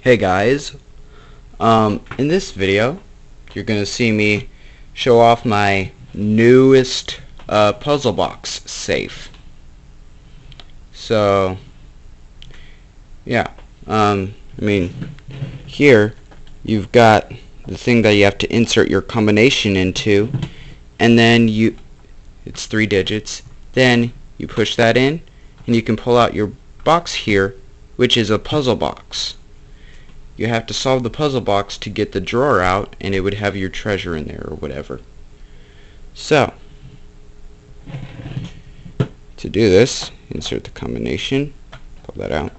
Hey guys, in this video you're gonna see me show off my newest puzzle box safe. So yeah, here you've got the thing that you have to insert your combination into, and then it's 3 digits. Then you push that in and you can pull out your box here, which is a puzzle box. You have to solve the puzzle box to get the drawer out, and it would have your treasure in there or whatever. So to do this, insert the combination, pull that out.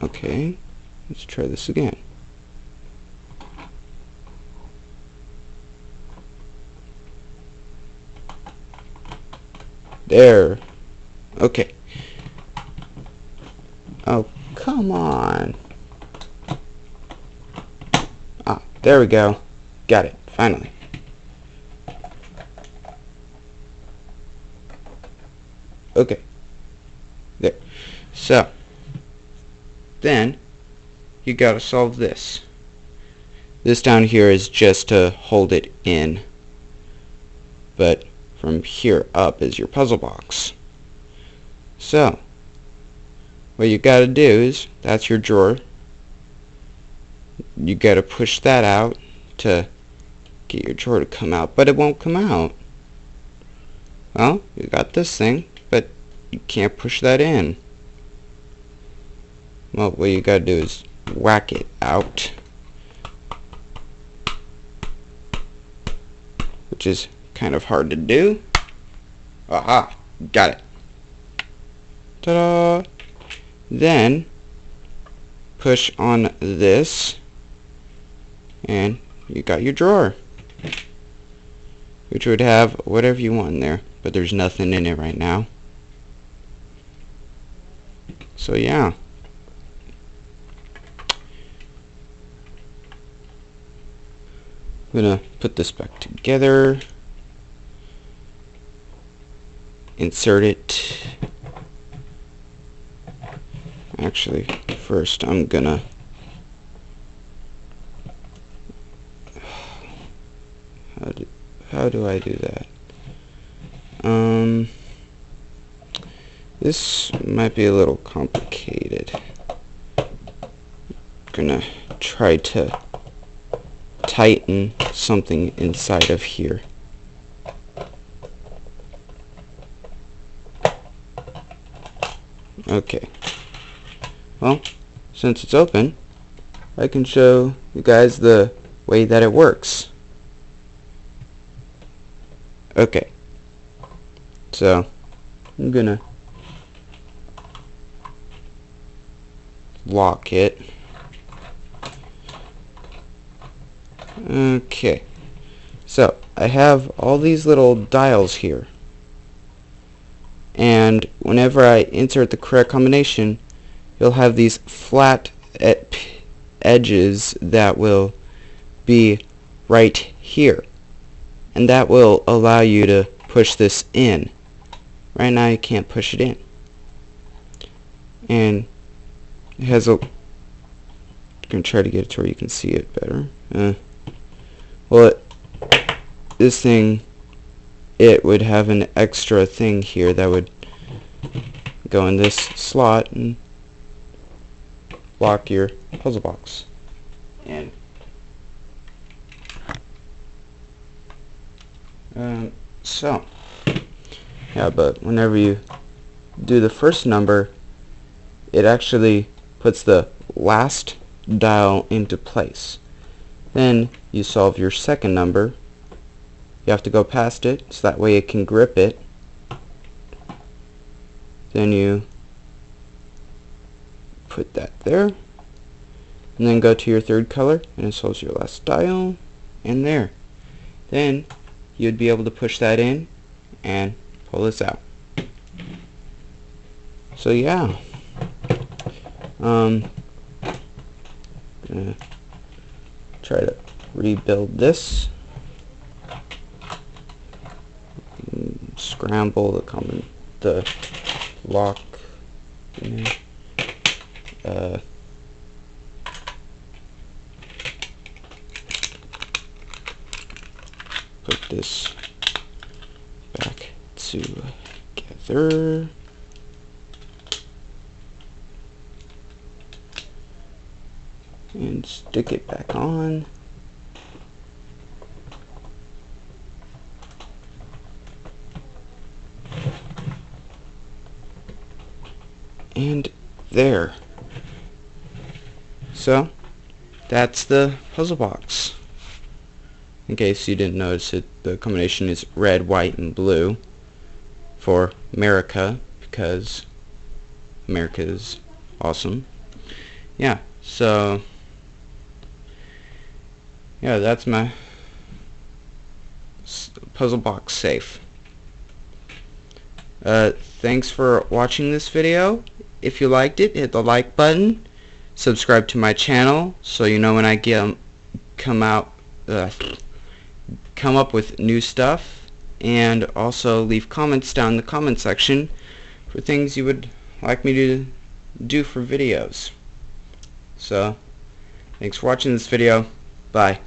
Okay, let's try this again. There. Okay. Oh, come on. Ah, there we go. Got it, finally. Okay. There. So, then you gotta solve this. This down here is just to hold it in, but from here up is your puzzle box. So what you gotta do is, that's your drawer, you gotta push that out to get your drawer to come out, but it won't come out. Well, you got this thing, but you can't push that in. Well, what you gotta do is whack it out, which is kind of hard to do. Aha! Got it. Ta-da! Then push on this, and you got your drawer, which would have whatever you want in there, but there's nothing in it right now. So yeah. I'm gonna put this back together, insert it. Actually, first I'm gonna how do I do that? This might be a little complicated. Gonna try to tighten something inside of here. Okay. Well, since it's open, I can show you guys the way that it works. Okay. So, I'm gonna lock it. Okay. So, I have all these little dials here. And whenever I insert the correct combination, you'll have these flat edges that will be right here, and that will allow you to push this in. Right now you can't push it in, and it has a, I'm gonna try to get it to where you can see it better. This thing, it would have an extra thing here that would go in this slot and lock your puzzle box. And so yeah, but whenever you do the first number, it actually puts the last dial into place. Then you solve your second number. You have to go past it so that way it can grip it. Then you put that there, and then go to your third color, and it solves your last dial, and there. Then you'd be able to push that in and pull this out. So yeah, gonna try to rebuild this. Scramble the lock. Put this back together. And stick it back on. And there. So, that's the puzzle box. In case you didn't notice it, the combination is red, white, and blue for America, because America is awesome. Yeah, so yeah, that's my puzzle box safe. Thanks for watching this video. If you liked it, hit the like button. Subscribe to my channel so you know when I come up with new stuff, and also leave comments down in the comment section for things you would like me to do for videos. So, thanks for watching this video. Bye.